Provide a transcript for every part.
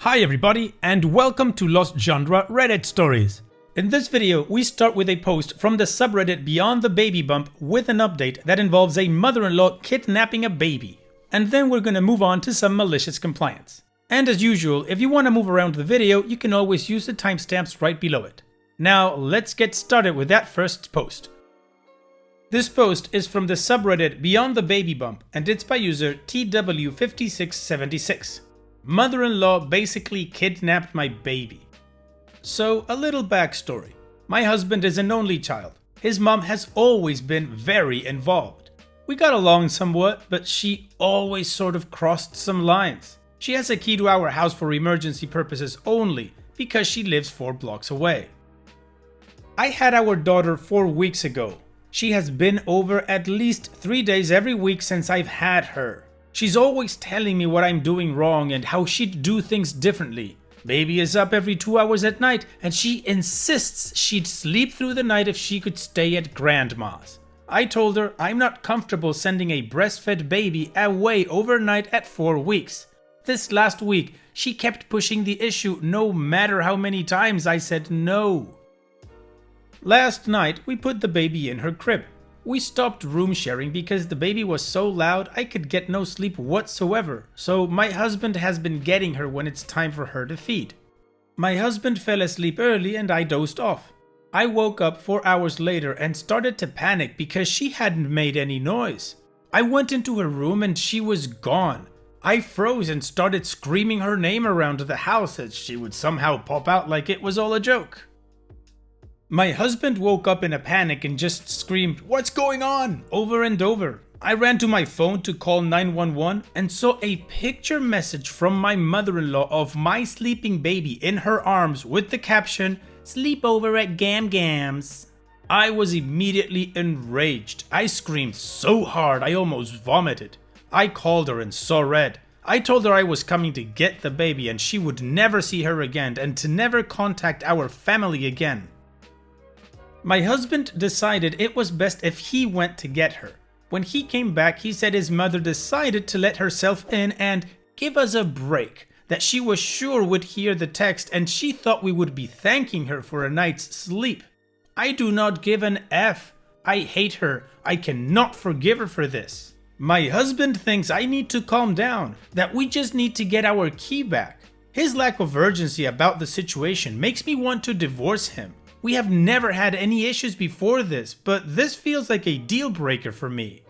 Hi everybody, and welcome to Lost Genre Reddit Stories. In this video, we start with a post from the subreddit Beyond the Baby Bump with an update that involves a mother-in-law kidnapping a baby. And then we're gonna move on to some malicious compliance. And as usual, if you want to move around the video, you can always use the timestamps right below it. Now, let's get started with that first post. This post is from the subreddit Beyond the Baby Bump, and it's by user TW5676. Mother-in-law basically kidnapped my baby. So, a little backstory. My husband is an only child. His mom has always been very involved. We got along somewhat, but she always sort of crossed some lines. She has a key to our house for emergency purposes only, because she lives 4 blocks away. I had our daughter 4 weeks ago. She has been over at least 3 days every week since I've had her. She's always telling me what I'm doing wrong and how she'd do things differently. Baby is up every 2 hours at night, and she insists she'd sleep through the night if she could stay at grandma's. I told her I'm not comfortable sending a breastfed baby away overnight at 4 weeks. This last week, she kept pushing the issue no matter how many times I said no. Last night, we put the baby in her crib. We stopped room sharing because the baby was so loud I could get no sleep whatsoever, so my husband has been getting her when it's time for her to feed. My husband fell asleep early and I dozed off. I woke up 4 hours later and started to panic because she hadn't made any noise. I went into her room and she was gone. I froze and started screaming her name around the house as she would somehow pop out like it was all a joke. My husband woke up in a panic and just screamed, "What's going on?" over and over. I ran to my phone to call 911 and saw a picture message from my mother-in-law of my sleeping baby in her arms with the caption, "Sleep over at Gam Gam's." I was immediately enraged. I screamed so hard I almost vomited. I called her and saw red. I told her I was coming to get the baby and she would never see her again and to never contact our family again. My husband decided it was best if he went to get her. When he came back, he said his mother decided to let herself in and give us a break, that she was sure would hear the text and she thought we would be thanking her for a night's sleep. I do not give an F. I hate her. I cannot forgive her for this. My husband thinks I need to calm down, that we just need to get our key back. His lack of urgency about the situation makes me want to divorce him. We have never had any issues before this, but this feels like a deal breaker for me.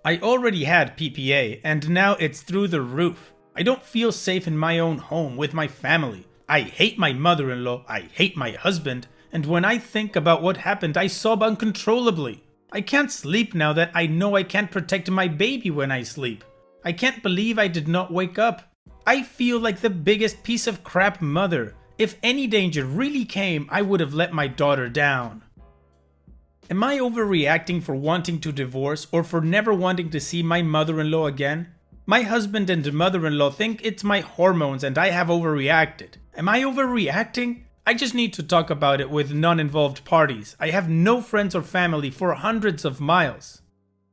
I already had PPA, and now it's through the roof. I don't feel safe in my own home with my family. I hate my mother-in-law, I hate my husband, and when I think about what happened, I sob uncontrollably. I can't sleep now that I know I can't protect my baby when I sleep. I can't believe I did not wake up. I feel like the biggest piece of crap mother. If any danger really came, I would have let my daughter down. Am I overreacting for wanting to divorce or for never wanting to see my mother-in-law again? My husband and mother-in-law think it's my hormones and I have overreacted. Am I overreacting? I just need to talk about it with non-involved parties. I have no friends or family for hundreds of miles.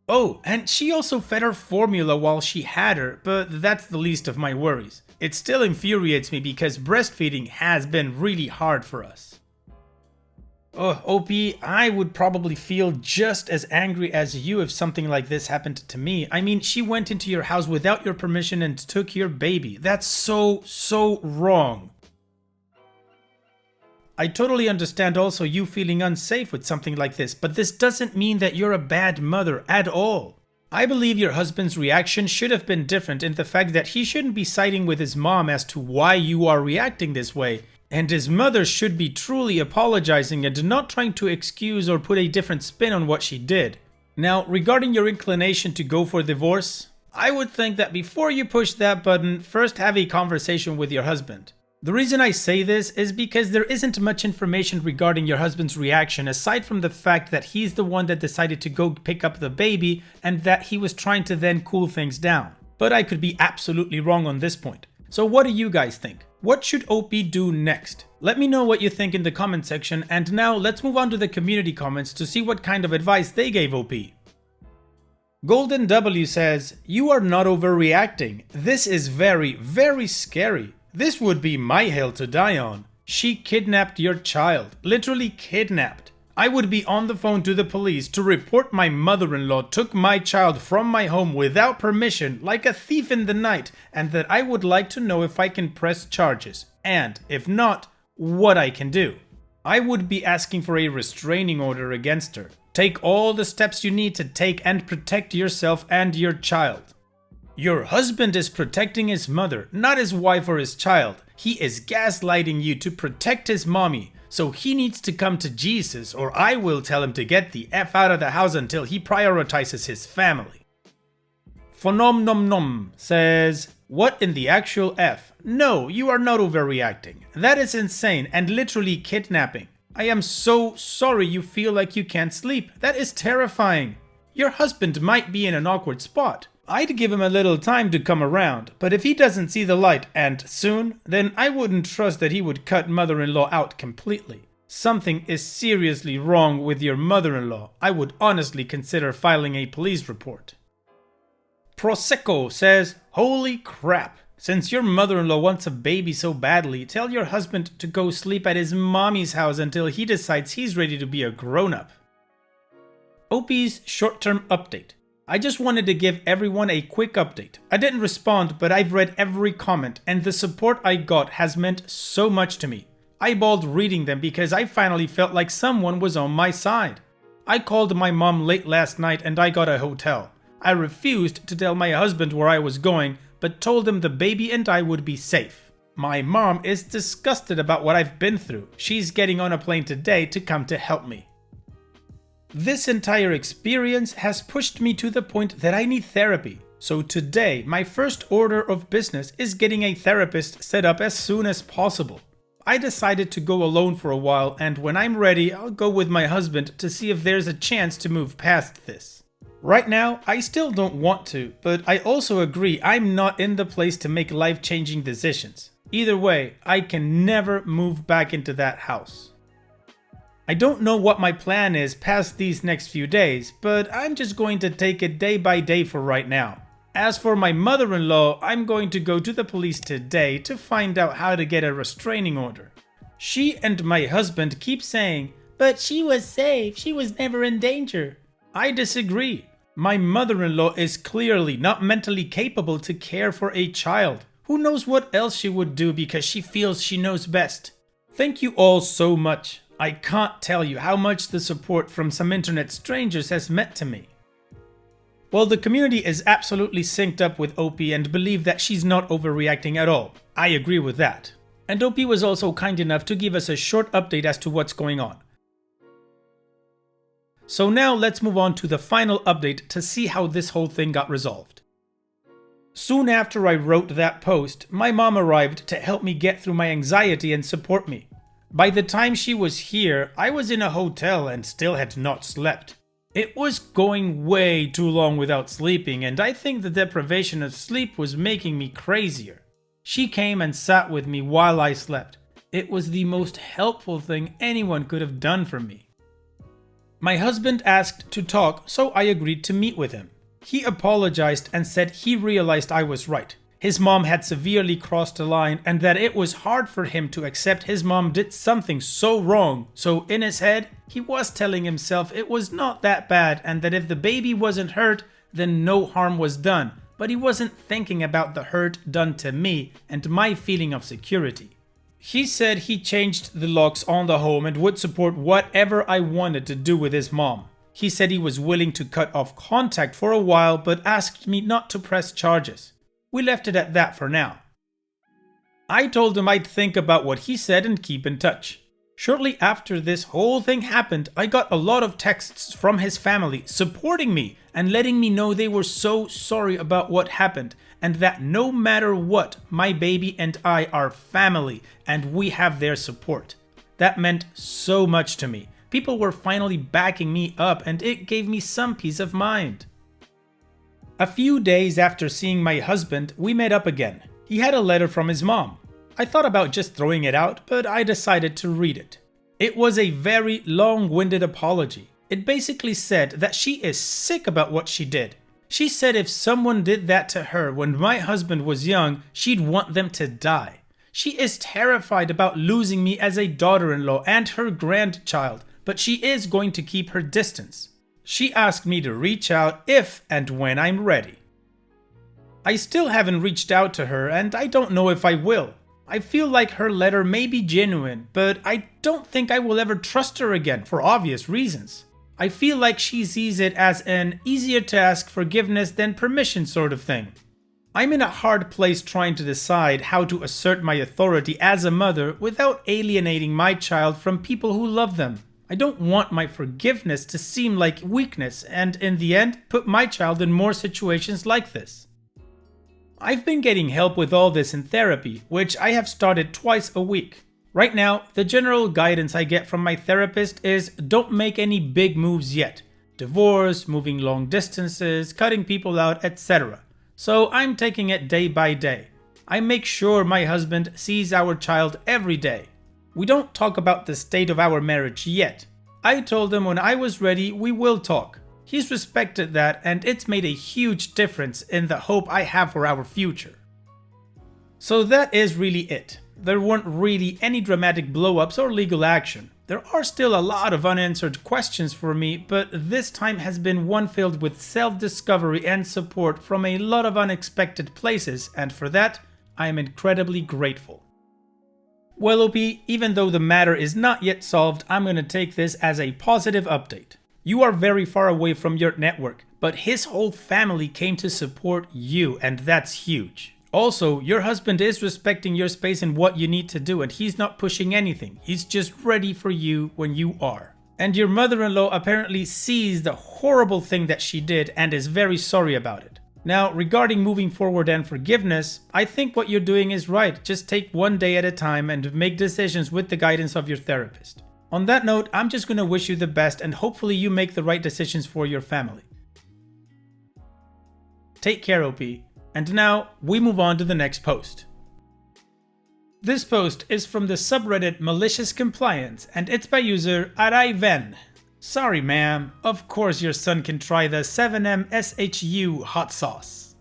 Oh, and she also fed her formula while she had her, but that's the least of my worries. It still infuriates me because breastfeeding has been really hard for us. Oh, OP, I would probably feel just as angry as you if something like this happened to me. I mean, she went into your house without your permission and took your baby. That's so wrong. I totally understand also you feeling unsafe with something like this, but this doesn't mean that you're a bad mother at all. I believe your husband's reaction should have been different in the fact that he shouldn't be siding with his mom as to why you are reacting this way, and his mother should be truly apologizing and not trying to excuse or put a different spin on what she did. Now, regarding your inclination to go for divorce, I would think that before you push that button, first have a conversation with your husband. The reason I say this is because there isn't much information regarding your husband's reaction aside from the fact that he's the one that decided to go pick up the baby and that he was trying to then cool things down. But I could be absolutely wrong on this point. So what do you guys think? What should OP do next? Let me know what you think in the comment section, and now let's move on to the community comments to see what kind of advice they gave OP. Golden W says, "You are not overreacting. This is very scary. This would be my hill to die on. She kidnapped your child. Literally kidnapped. I would be on the phone to the police to report my mother-in-law took my child from my home without permission, like a thief in the night, and that I would like to know if I can press charges, and, if not, what I can do. I would be asking for a restraining order against her. Take all the steps you need to take and protect yourself and your child. Your husband is protecting his mother, not his wife or his child. He is gaslighting you to protect his mommy. So he needs to come to Jesus, or I will tell him to get the F out of the house until he prioritizes his family. Phonom Nom Nom says, what in the actual F? No, you are not overreacting. That is insane and literally kidnapping. I am so sorry you feel like you can't sleep. That is terrifying. Your husband might be in an awkward spot. I'd give him a little time to come around, but if he doesn't see the light, and soon, then I wouldn't trust that he would cut mother-in-law out completely. Something is seriously wrong with your mother-in-law. I would honestly consider filing a police report. Prosecco says, holy crap. Since your mother-in-law wants a baby so badly, tell your husband to go sleep at his mommy's house until he decides he's ready to be a grown-up. OP's short-term update. I just wanted to give everyone a quick update. I didn't respond, but I've read every comment, and the support I got has meant so much to me. I bawled reading them because I finally felt like someone was on my side. I called my mom late last night and I got a hotel. I refused to tell my husband where I was going, but told him the baby and I would be safe. My mom is disgusted about what I've been through. She's getting on a plane today to come to help me. This entire experience has pushed me to the point that I need therapy. So today, my first order of business is getting a therapist set up as soon as possible. I decided to go alone for a while, and when I'm ready, I'll go with my husband to see if there's a chance to move past this. Right now, I still don't want to, but I also agree I'm not in the place to make life-changing decisions. Either way, I can never move back into that house. I don't know what my plan is past these next few days, but I'm just going to take it day by day for right now. As for my mother-in-law, I'm going to go to the police today to find out how to get a restraining order. She and my husband keep saying, but she was safe, she was never in danger. I disagree. My mother-in-law is clearly not mentally capable to care for a child. Who knows what else she would do because she feels she knows best. Thank you all so much. I can't tell you how much the support from some internet strangers has meant to me. Well, the community is absolutely synced up with OP and believe that she's not overreacting at all. I agree with that. And OP was also kind enough to give us a short update as to what's going on. So now let's move on to the final update to see how this whole thing got resolved. Soon after I wrote that post, my mom arrived to help me get through my anxiety and support me. By the time she was here, I was in a hotel and still had not slept. It was going way too long without sleeping, and I think the deprivation of sleep was making me crazier. She came and sat with me while I slept. It was the most helpful thing anyone could have done for me. My husband asked to talk, so I agreed to meet with him. He apologized and said he realized I was right. His mom had severely crossed a line and that it was hard for him to accept his mom did something so wrong. So in his head, he was telling himself it was not that bad and that if the baby wasn't hurt, then no harm was done. But he wasn't thinking about the hurt done to me and my feeling of security. He said he changed the locks on the home and would support whatever I wanted to do with his mom. He said he was willing to cut off contact for a while but asked me not to press charges. We left it at that for now. I told him I'd think about what he said and keep in touch. Shortly after this whole thing happened, I got a lot of texts from his family supporting me and letting me know they were so sorry about what happened and that no matter what, my baby and I are family and we have their support. That meant so much to me. People were finally backing me up and it gave me some peace of mind. A few days after seeing my husband, we met up again. He had a letter from his mom. I thought about just throwing it out, but I decided to read it. It was a very long-winded apology. It basically said that she is sick about what she did. She said if someone did that to her when my husband was young, she'd want them to die. She is terrified about losing me as a daughter-in-law and her grandchild, but she is going to keep her distance. She asked me to reach out if and when I'm ready. I still haven't reached out to her, and I don't know if I will. I feel like her letter may be genuine, but I don't think I will ever trust her again for obvious reasons. I feel like she sees it as an easier to ask forgiveness than permission sort of thing. I'm in a hard place trying to decide how to assert my authority as a mother without alienating my child from people who love them. I don't want my forgiveness to seem like weakness and, in the end, put my child in more situations like this. I've been getting help with all this in therapy, which I have started twice a week. Right now, the general guidance I get from my therapist is don't make any big moves yet. Divorce, moving long distances, cutting people out, etc. So I'm taking it day by day. I make sure my husband sees our child every day. We don't talk about the state of our marriage yet. I told him when I was ready we will talk. He's respected that, and it's made a huge difference in the hope I have for our future. So that is really it. There weren't really any dramatic blow-ups or legal action. There are still a lot of unanswered questions for me, but this time has been one filled with self-discovery and support from a lot of unexpected places, and for that, I am incredibly grateful. Well, OP, even though the matter is not yet solved, I'm going to take this as a positive update. You are very far away from your network, but his whole family came to support you, and that's huge. Also, your husband is respecting your space and what you need to do, and he's not pushing anything. He's just ready for you when you are. And your mother-in-law apparently sees the horrible thing that she did and is very sorry about it. Now, regarding moving forward and forgiveness, I think what you're doing is right. Just take one day at a time and make decisions with the guidance of your therapist. On that note, I'm just going to wish you the best and hopefully you make the right decisions for your family. Take care, OP. And now, we move on to the next post. This post is from the subreddit Malicious Compliance, and it's by user Araiven. Sorry ma'am, of course your son can try the 7M SHU hot sauce.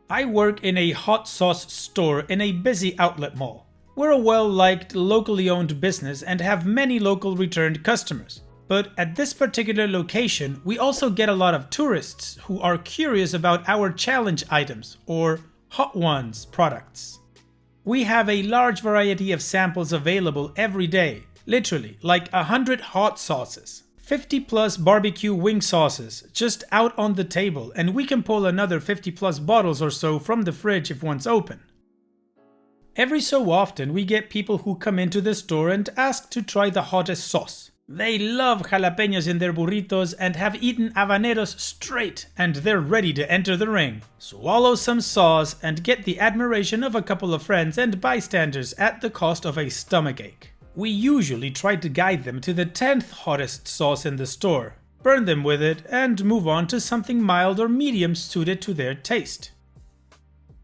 I work in a hot sauce store in a busy outlet mall. We're a well-liked, locally owned business and have many local returned customers. But at this particular location, we also get a lot of tourists who are curious about our challenge items, or Hot Ones products. We have a large variety of samples available every day, literally like 100 hot sauces, 50 plus barbecue wing sauces just out on the table, and we can pull another 50 plus bottles or so from the fridge if one's open. Every so often we get people who come into the store and ask to try the hottest sauce. They love jalapenos in their burritos and have eaten habaneros straight, and they're ready to enter the ring, swallow some sauce, and get the admiration of a couple of friends and bystanders at the cost of a stomachache. We usually try to guide them to the 10th hottest sauce in the store, burn them with it, and move on to something mild or medium suited to their taste.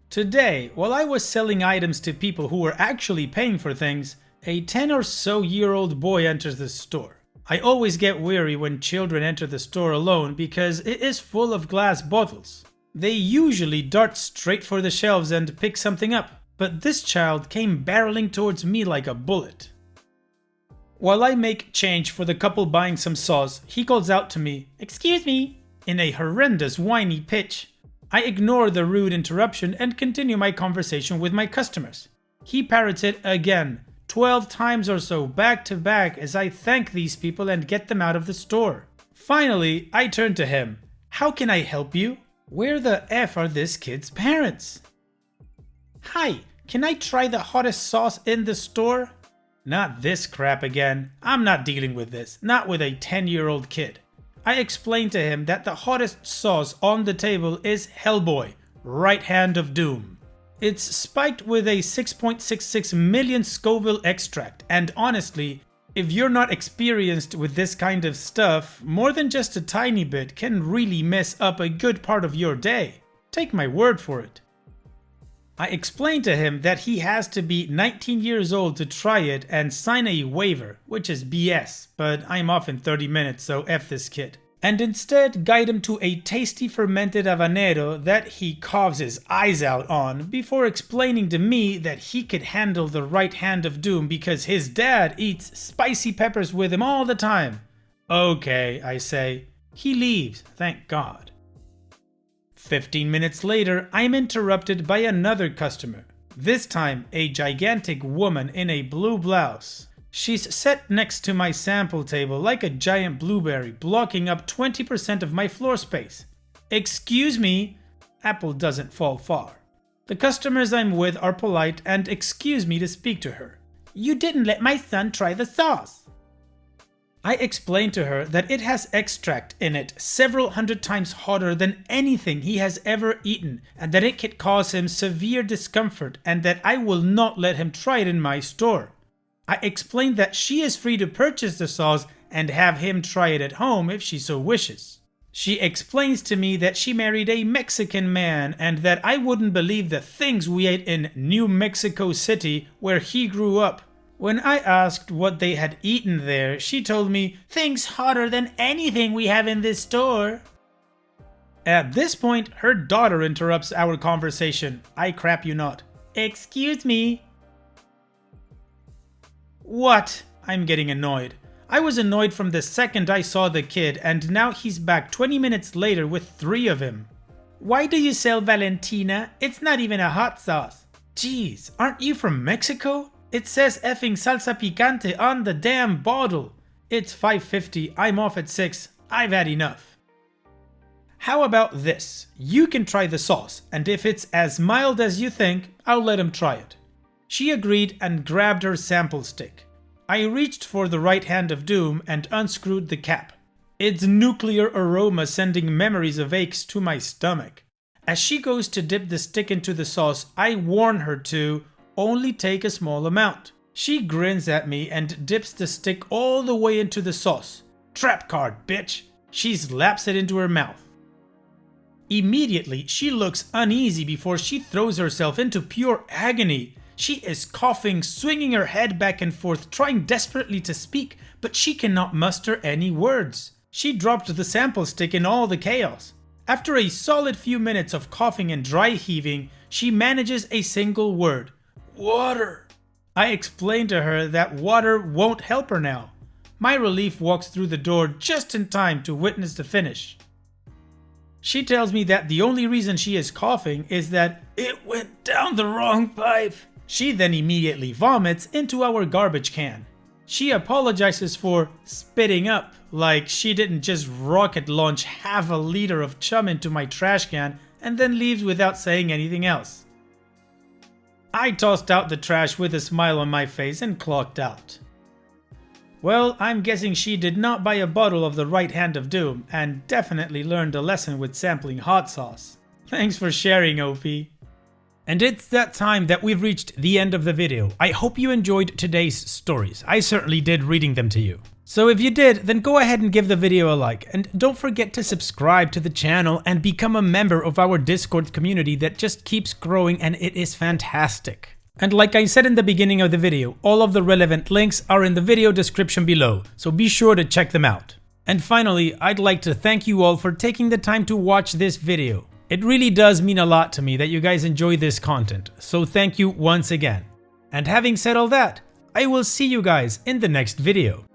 Today, while I was selling items to people who were actually paying for things, a 10 or so year old boy enters the store. I always get weary when children enter the store alone because it is full of glass bottles. They usually dart straight for the shelves and pick something up, but this child came barreling towards me like a bullet. While I make change for the couple buying some sauce, he calls out to me, "Excuse me," in a horrendous whiny pitch. I ignore the rude interruption and continue my conversation with my customers. He parrots it again, 12 times or so back to back as I thank these people and get them out of the store. Finally, I turn to him. "How can I help you? Where the F are this kid's parents?" "Hi, can I try the hottest sauce in the store?" Not this crap again. I'm not dealing with this, not with a 10-year-old kid. I explained to him that the hottest sauce on the table is Hellboy, Right Hand of Doom. It's spiked with a 6.66 million Scoville extract, and honestly, if you're not experienced with this kind of stuff, more than just a tiny bit can really mess up a good part of your day. Take my word for it. I explained to him that he has to be 19 years old to try it and sign a waiver, which is BS, but I'm off in 30 minutes, so F this kid. and instead guide him to a tasty fermented habanero that he carves his eyes out on before explaining to me that he could handle the right hand of doom because his dad eats spicy peppers with him all the time. Okay, I say. He leaves, thank God. 15 minutes later, I'm interrupted by another customer. This time, a gigantic woman in a blue blouse. She's set next to my sample table like a giant blueberry, blocking up 20% of my floor space. Excuse me, apple doesn't fall far. The customers I'm with are polite and excuse me to speak to her. You didn't let my son try the sauce. I explained to her that it has extract in it several hundred times hotter than anything he has ever eaten, and that it could cause him severe discomfort, and that I will not let him try it in my store. I explained that she is free to purchase the sauce and have him try it at home if she so wishes. She explains to me that she married a Mexican man and that I wouldn't believe the things we ate in New Mexico City where he grew up. When I asked what they had eaten there, she told me, "Things hotter than anything we have in this store." At this point, her daughter interrupts our conversation. I crap you not. Excuse me. What? I'm getting annoyed. I was annoyed from the second I saw the kid, and now he's back 20 minutes later with 3 of him. Why do you sell Valentina? It's not even a hot sauce. Jeez, aren't you from Mexico? It says effing salsa picante on the damn bottle. It's 5:50, I'm off at 6. I've had enough. How about this? You can try the sauce, and if it's as mild as you think, I'll let him try it. She agreed and grabbed her sample stick. I reached for the right hand of doom and unscrewed the cap. Its nuclear aroma sending memories of aches to my stomach. As she goes to dip the stick into the sauce, I warn her to only take a small amount. She grins at me and dips the stick all the way into the sauce. Trap card, bitch! She slaps it into her mouth. Immediately, she looks uneasy before she throws herself into pure agony. She is coughing, swinging her head back and forth, trying desperately to speak, but she cannot muster any words. She dropped the sample stick in all the chaos. After a solid few minutes of coughing and dry heaving, she manages a single word. Water. I explained to her that water won't help her now. My relief walks through the door just in time to witness the finish. She tells me that the only reason she is coughing is that it went down the wrong pipe. She then immediately vomits into our garbage can. She apologizes for spitting up, like she didn't just rocket launch half a liter of chum into my trash can and then leaves without saying anything else. I tossed out the trash with a smile on my face and clocked out. Well, I'm guessing she did not buy a bottle of the right hand of doom and definitely learned a lesson with sampling hot sauce. Thanks for sharing, OP. And it's that time that we've reached the end of the video. I hope you enjoyed today's stories. I certainly did reading them to you. So if you did, then go ahead and give the video a like, and don't forget to subscribe to the channel and become a member of our Discord community that just keeps growing, and it is fantastic. And like I said in the beginning of the video, all of the relevant links are in the video description below, so be sure to check them out. And finally, I'd like to thank you all for taking the time to watch this video. It really does mean a lot to me that you guys enjoy this content, so thank you once again. And having said all that, I will see you guys in the next video.